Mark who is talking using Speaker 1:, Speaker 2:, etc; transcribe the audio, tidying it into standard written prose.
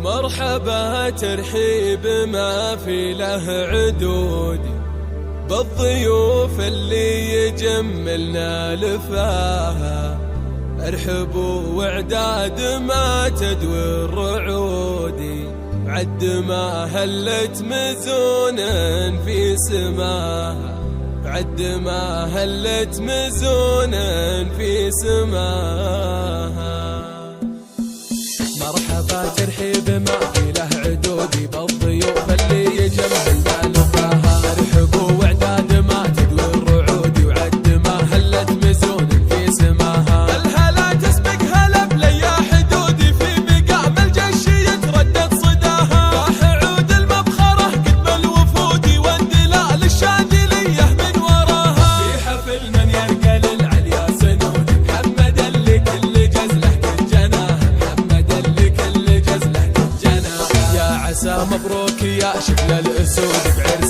Speaker 1: مرحبا ترحيب ما في له عدود بالضيوف اللي يجملنا لفاها. ارحبوا واعداد ما تدوي الرعود، عد ما هلت مزون في سماها، عد ما هلت مزون في سماها. مرحبا ترحيب ما في له عدود بالضيوف اللي يجملنا لفاها. ارحبوا واعداد ما تدوي الرعود، وعد ما هلت مزون في سماها. الهلا تسبق هلا بليا حدودي، في بقاع الجيش يتردد صداها. راح عود المبخره قدم الوفود، والدلال الشاذليه من وراها. في حفل من يرقى للعليا سنود، محمد اللي كل جزله كالجناه، محمد اللي كل جزله كالجناه. يا عسى مبروك يا شكل الاسود بعرس